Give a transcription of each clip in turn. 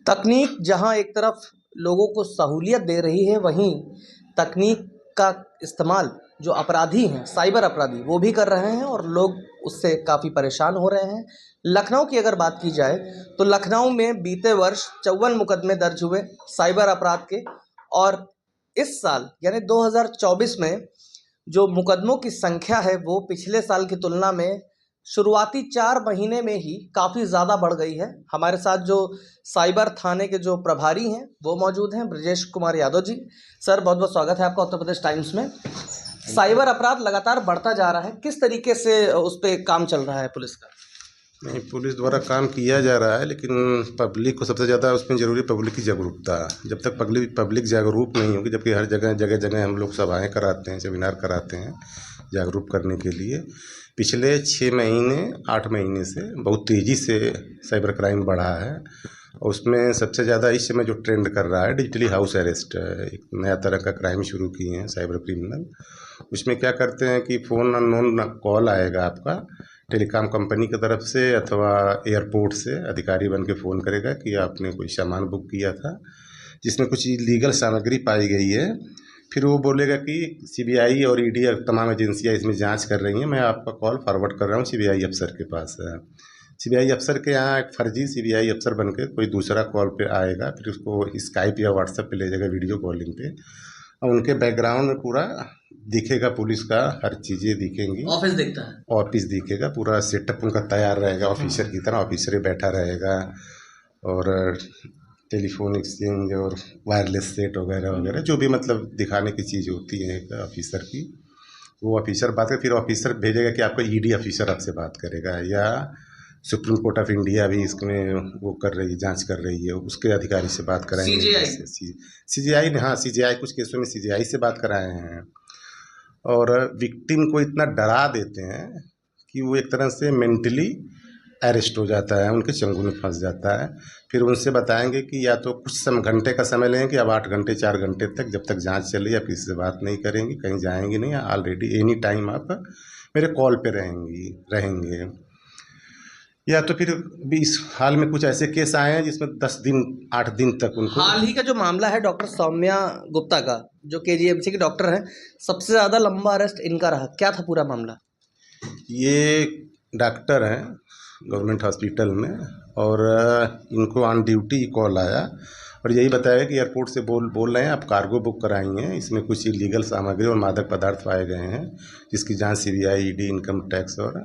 तकनीक जहाँ एक तरफ लोगों को सहूलियत दे रही है, वहीं तकनीक का इस्तेमाल जो अपराधी हैं, साइबर अपराधी, वो भी कर रहे हैं और लोग उससे काफ़ी परेशान हो रहे हैं। लखनऊ की अगर बात की जाए तो लखनऊ में बीते वर्ष 54 मुकदमे दर्ज हुए साइबर अपराध के, और इस साल यानी 2024 में जो मुकदमों की संख्या है वो पिछले साल की तुलना में शुरुआती 4 महीने में ही काफ़ी ज़्यादा बढ़ गई है। हमारे साथ जो साइबर थाने के जो प्रभारी हैं वो मौजूद हैं, ब्रजेश कुमार यादव जी। सर, बहुत बहुत स्वागत है आपका उत्तर प्रदेश टाइम्स में। साइबर अपराध लगातार बढ़ता जा रहा है, किस तरीके से उस पर काम चल रहा है पुलिस का? नहीं, पुलिस द्वारा काम किया जा रहा है, लेकिन पब्लिक को सबसे ज़्यादा उसमें ज़रूरी पब्लिक की जागरूकता। जब तक पब्लिक जागरूक नहीं होगी, जबकि हर जगह जगह जगह हम लोग सभाएं कराते हैं, सेमिनार कराते हैं जागरूक करने के लिए। पिछले 6 महीने 8 महीने से बहुत तेज़ी से साइबर क्राइम बढ़ा है, और उसमें सबसे ज़्यादा इस समय जो ट्रेंड कर रहा है डिजिटली हाउस अरेस्ट। एक नया तरह का क्राइम शुरू किए हैं साइबर क्रिमिनल। उसमें क्या करते हैं कि फ़ोन अननोन कॉल आएगा आपका टेलीकॉम कंपनी की तरफ से, अथवा एयरपोर्ट से अधिकारी बन के फ़ोन करेगा कि आपने कोई सामान बुक किया था जिसमें कुछ इलीगल सामग्री पाई गई है। फिर वो बोलेगा कि सीबीआई और ईडी तमाम एजेंसियां इसमें जांच कर रही हैं, मैं आपका कॉल फॉरवर्ड कर रहा हूँ सीबीआई अफसर के पास है। सीबीआई अफसर के यहाँ एक फर्जी सीबीआई अफसर बन के कोई दूसरा कॉल पे आएगा, फिर उसको स्काइप या व्हाट्सएप पे ले जाएगा वीडियो कॉलिंग पे, और उनके बैकग्राउंड में पूरा दिखेगा, पुलिस का हर चीज़ें दिखेंगी, ऑफिस दिखता है, ऑफिस दिखेगा, पूरा सेटअप उनका तैयार रहेगा, ऑफिसर की तरह ऑफिसर ही बैठा रहेगा, और टेलीफोन एक्सचेंज और वायरलेस सेट वगैरह वगैरह जो भी मतलब दिखाने की चीज़ होती है एक ऑफिसर की, वो ऑफिसर बात कर, फिर ऑफिसर भेजेगा कि आपका ईडी ऑफिसर आपसे बात करेगा, या सुप्रीम कोर्ट ऑफ इंडिया भी इसमें वो कर रही है, जांच कर रही है, उसके अधिकारी से बात कराएंगे। सीजीआई ने, हाँ सीजीआई कुछ केसों में सीजीआई से बात कराए हैं। और विक्टिम को इतना डरा देते हैं कि वो एक तरह से मेंटली अरेस्ट हो जाता है, उनके चंगुल में फंस जाता है। फिर उनसे बताएंगे कि या तो कुछ घंटे का समय लेंगे, अब 8 घंटे 4 घंटे तक जब तक जांच चले, आप किसी से बात नहीं करेंगे, कहीं जाएंगे नहीं, ऑलरेडी एनी टाइम आप मेरे कॉल पे रहेंगे। या तो फिर भी इस हाल में कुछ ऐसे केस आए हैं जिसमें 10 दिन 8 दिन तक उनको। हाल ही का जो मामला है डॉक्टर सौम्या गुप्ता का, जो केजीएमसी के डॉक्टर हैं, सबसे ज़्यादा लंबा अरेस्ट इनका रहा, क्या था पूरा मामला? ये डॉक्टर हैं गवर्नमेंट हॉस्पिटल में, और इनको ऑन ड्यूटी कॉल आया और यही बताया कि एयरपोर्ट से बोल रहे हैं आप कार्गो बुक कराई हैं, इसमें कुछ इलीगल सामग्री और मादक पदार्थ पाए गए हैं, जिसकी जांच सीबीआई, ईडी, इनकम टैक्स और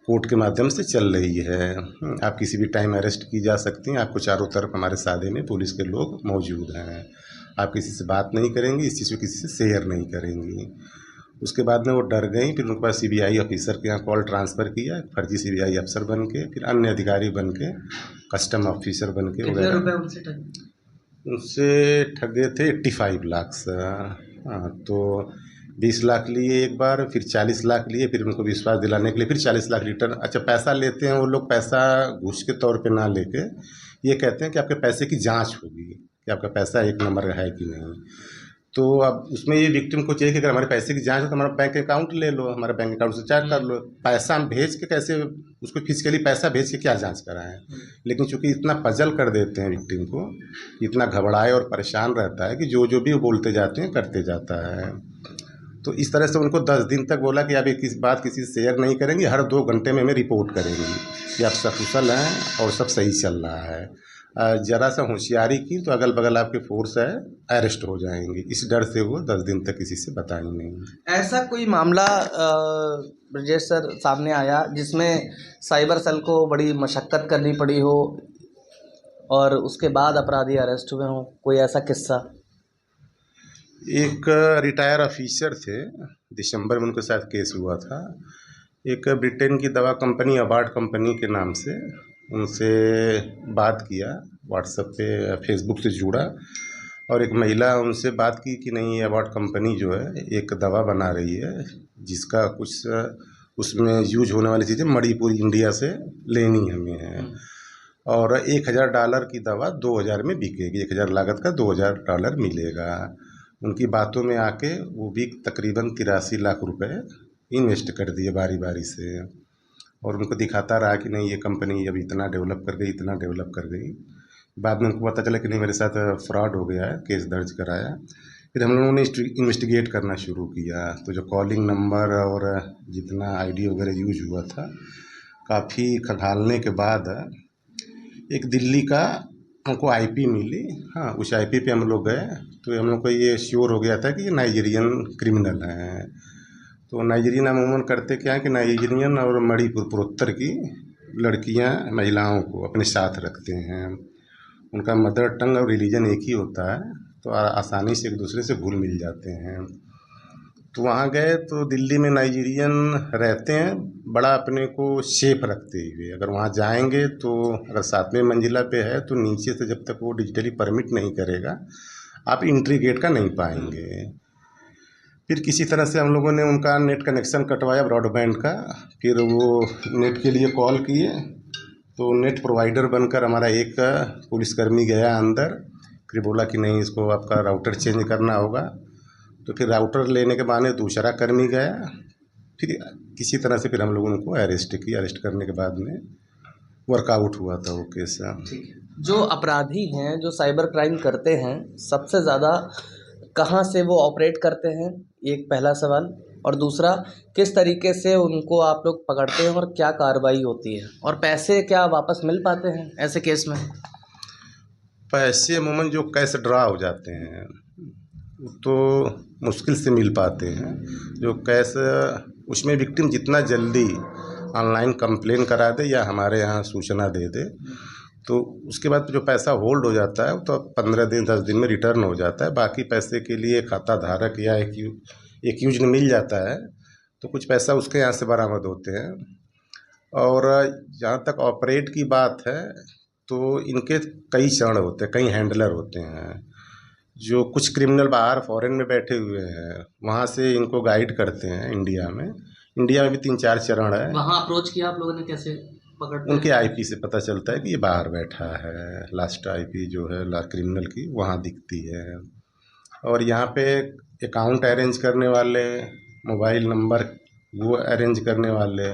कोर्ट के माध्यम से चल रही है। आप किसी भी टाइम अरेस्ट की जा सकती हैं, आपको चारों तरफ हमारे साधे में पुलिस के लोग मौजूद हैं, आप किसी से बात नहीं करेंगी, इस चीज़ को किसी से शेयर नहीं करेंगी। उसके बाद में वो डर गई, फिर उनके पास सीबीआई ऑफिसर के यहाँ कॉल ट्रांसफ़र किया, फर्जी सीबीआई अफसर बन के, फिर अन्य अधिकारी बन के, कस्टम ऑफिसर बन के वगैरह। उनसे ठगे थे 85 लाख से। हाँ, तो 20 लाख लिए एक बार, फिर 40 लाख लिए, फिर उनको विश्वास दिलाने के लिए फिर 40 लाख रिटर्न। अच्छा, पैसा लेते हैं वो लोग, पैसा घूस के तौर पे ना लेके ये कहते हैं कि आपके पैसे की जांच होगी कि आपका पैसा एक नंबर है कि नहीं। तो अब उसमें ये विक्टिम को चाहिए कि अगर हमारे पैसे की जांच हो तो हमारा बैंक अकाउंट ले लो, हमारे बैंक अकाउंट से चेक कर लो, पैसा हम भेज के कैसे उसको फिजिकली पैसा भेज के क्या जांच कराएं। लेकिन चूंकि इतना पजल कर देते हैं विक्टिम को, इतना घबराए और परेशान रहता है कि जो भी वो बोलते जाते हैं करते जाता है। तो इस तरह से उनको 10 दिन तक बोला कि आप एक किस बात किसी से शेयर नहीं करेंगे, हर 2 घंटे में हमें रिपोर्ट करेंगी कि आप सकुशल हैं और सब सही चल रहा है। ज़रा सा होशियारी की तो अगल बगल आपके फोर्स है, अरेस्ट हो जाएंगे। इस डर से वो 10 दिन तक किसी से बताई नहीं। ऐसा कोई मामला ब्रजेश सर सामने आया जिसमें साइबर सेल को बड़ी मशक्कत करनी पड़ी हो और उसके बाद अपराधी अरेस्ट हुए हों, कोई ऐसा किस्सा? एक रिटायर ऑफिसर थे, दिसंबर में उनके साथ केस हुआ था। एक ब्रिटेन की दवा कंपनी अबार्ड कंपनी के नाम से उनसे बात किया, व्हाट्सएप पे फेसबुक से जुड़ा, और एक महिला उनसे बात की कि नहीं, ये अबार्ड कंपनी जो है एक दवा बना रही है जिसका कुछ उसमें यूज होने वाली चीज़ें मणिपुर इंडिया से लेनी हमें है, और $1000 की दवा 2000 में बिकेगी, 1000 लागत का $2000 मिलेगा। उनकी बातों में आके वो भी तकरीबन 83 लाख रुपए इन्वेस्ट कर दिए बारी बारी से, और उनको दिखाता रहा कि नहीं ये कंपनी अब इतना डेवलप कर गई, इतना डेवलप कर गई। बाद में उनको पता चला कि नहीं मेरे साथ फ्रॉड हो गया है, केस दर्ज कराया। फिर हम लोगों ने इन्वेस्टिगेट करना शुरू किया, तो जो कॉलिंग नंबर और जितना आईडी वगैरह यूज हुआ था, काफ़ी खंगालने के बाद एक दिल्ली का हमको आईपी मिली। हाँ, उस आईपी पे हम लोग गए तो हम लोग को ये श्योर हो गया था कि ये नाइजीरियन क्रिमिनल हैं। तो नाइजीरियन अमूमन करते क्या है कि नाइजीरियन और मणिपुर पूर्वोत्तर की लड़कियां महिलाओं को अपने साथ रखते हैं। उनका मदर टंग और रिलीजन एक ही होता है, तो आसानी से एक दूसरे से घुल मिल जाते हैं। तो वहाँ गए तो दिल्ली में नाइजीरियन रहते हैं बड़ा अपने को सेफ रखते हुए। अगर वहाँ जाएंगे तो अगर 7वें मंजिला पे है तो नीचे से जब तक वो डिजिटली परमिट नहीं करेगा आप एंट्री गेट का नहीं पाएंगे। फिर किसी तरह से हम लोगों ने उनका नेट कनेक्शन कटवाया ब्रॉडबैंड का। फिर वो नेट के लिए कॉल किए तो नेट प्रोवाइडर बनकर हमारा एक पुलिसकर्मी गया अंदर। फिर बोला कि नहीं, इसको आपका राउटर चेंज करना होगा। तो फिर राउटर लेने के बहाने दूसरा कर्मी गया। फिर किसी तरह से फिर हम लोगों ने उनको अरेस्ट किया। अरेस्ट करने के बाद में वर्कआउट हुआ था वो केस। ठीक है। जो अपराधी हैं, जो साइबर क्राइम करते हैं, सबसे ज़्यादा कहाँ से वो ऑपरेट करते हैं, एक पहला सवाल। और दूसरा, किस तरीके से उनको आप लोग पकड़ते हैं और क्या कार्रवाई होती है, और पैसे क्या वापस मिल पाते हैं ऐसे केस में? पैसे अमूमन जो कैश ड्रा हो जाते हैं तो मुश्किल से मिल पाते हैं। जो कैश, उसमें विक्टिम जितना जल्दी ऑनलाइन कंप्लेन करा दे या हमारे यहाँ सूचना दे दे तो उसके बाद जो पैसा होल्ड हो जाता है तो 15 दिन 10 दिन में रिटर्न हो जाता है। बाकी पैसे के लिए खाता धारक या एक यूज मिल जाता है तो कुछ पैसा उसके यहाँ से बरामद होते हैं। और जहाँ तक ऑपरेट की बात है तो इनके कई चरण होते हैं, कई हैंडलर होते हैं। जो कुछ क्रिमिनल बाहर फॉरेन में बैठे हुए हैं वहाँ से इनको गाइड करते हैं। इंडिया में भी 3-4 चरण है। वहाँ अप्रोच किया आप लोगों ने, कैसे पकड़ते हैं? उनके आईपी से पता चलता है कि ये बाहर बैठा है। लास्ट आईपी जो है क्रिमिनल की वहाँ दिखती है। और यहाँ पे अकाउंट अरेंज करने वाले, मोबाइल नंबर वो अरेंज करने वाले,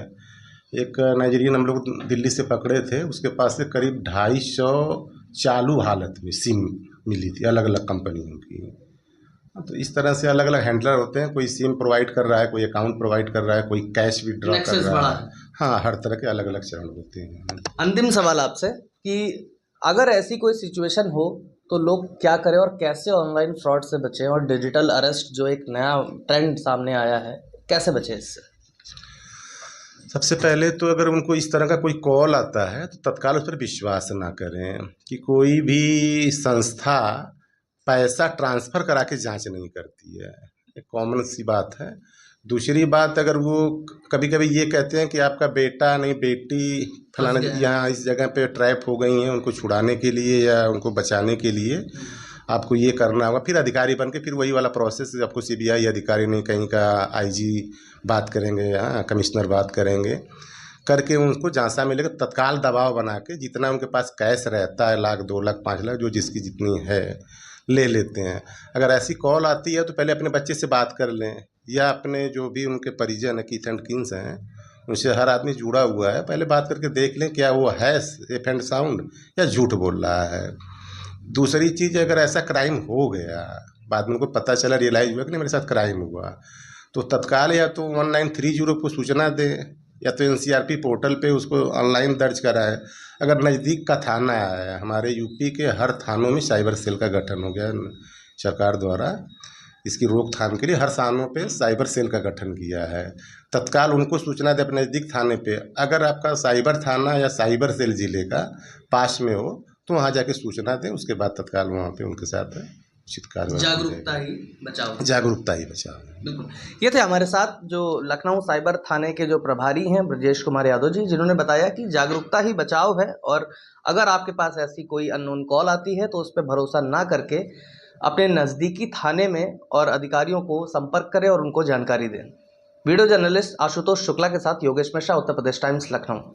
एक नाइजीरियन हम लोग दिल्ली से पकड़े थे, उसके पास से करीब 250 चालू हालत में सिम मिली थी अलग अलग कंपनियों की। तो इस तरह से अलग अलग हैंडलर होते हैं, कोई सिम प्रोवाइड कर रहा है, कोई अकाउंट प्रोवाइड कर रहा है, कोई कैश विड्रॉ कर Nexus रहा बड़ा है। हाँ, हर तरह के अलग अलग चरण होते हैं। अंतिम सवाल आपसे कि अगर ऐसी कोई सिचुएशन हो तो लोग क्या करें और कैसे ऑनलाइन फ्रॉड से बचें, और डिजिटल अरेस्ट जो एक नया ट्रेंड सामने आया है, कैसे बचें इससे? सबसे पहले तो अगर उनको इस तरह का कोई कॉल आता है तो तत्काल उस पर विश्वास ना करें कि कोई भी संस्था पैसा ट्रांसफ़र करा के जांच नहीं करती है। एक कॉमन सी बात है। दूसरी बात, अगर वो कभी कभी ये कहते हैं कि आपका बेटा नहीं बेटी फलाना यहाँ इस जगह पे ट्रैप हो गई हैं, उनको छुड़ाने के लिए या उनको बचाने के लिए आपको ये करना होगा, फिर अधिकारी बन के फिर वही वाला प्रोसेस आपको सीबीआई अधिकारी नहीं, कहीं का आईजी बात करेंगे, हाँ कमिश्नर बात करेंगे, करके उनको झांसा मिलेगा। तत्काल दबाव बना के जितना उनके पास कैश रहता है, 1 लाख 2 लाख 5 लाख जो जिसकी जितनी है ले लेते हैं। अगर ऐसी कॉल आती है तो पहले अपने बच्चे से बात कर लें या अपने जो भी उनके परिजन है, कीथ एंड किन्स हैं, उनसे हर आदमी जुड़ा हुआ है, पहले बात करके देख लें क्या वो है सेफ एंड साउंड या झूठ बोल रहा है। दूसरी चीज़, अगर ऐसा क्राइम हो गया, बाद में उनको पता चला, रियलाइज हुआ कि नहीं मेरे साथ क्राइम हुआ, तो तत्काल या तो 1930 को सूचना दें या तो एनसीआरपी पोर्टल पे उसको ऑनलाइन दर्ज कराएं। अगर नज़दीक का थाना है, हमारे यूपी के हर थानों में साइबर सेल का गठन हो गया सरकार द्वारा। इसकी रोकथाम के लिए हर थानों पे साइबर सेल का गठन किया है। तत्काल उनको सूचना दें अपने नज़दीक थाने पे। अगर आपका साइबर थाना या साइबर सेल ज़िले का पास में हो तो वहाँ जाके सूचना दें, उसके बाद तत्काल वहाँ पे उनके साथ उचित कार्रवाई। जागरूकता ही बचाओ। जागरूकता ही बचाओ। बिल्कुल। ये थे हमारे साथ जो लखनऊ साइबर थाने के जो प्रभारी हैं ब्रजेश कुमार यादव जी, जिन्होंने बताया कि जागरूकता ही बचाव है, और अगर आपके पास ऐसी कोई अननोन कॉल आती है तो उस पर भरोसा ना करके अपने नज़दीकी थाने में और अधिकारियों को संपर्क करें और उनको जानकारी दें। वीडियो जर्नलिस्ट आशुतोष शुक्ला के साथ योगेश मिश्रा, उत्तर प्रदेश टाइम्स, लखनऊ।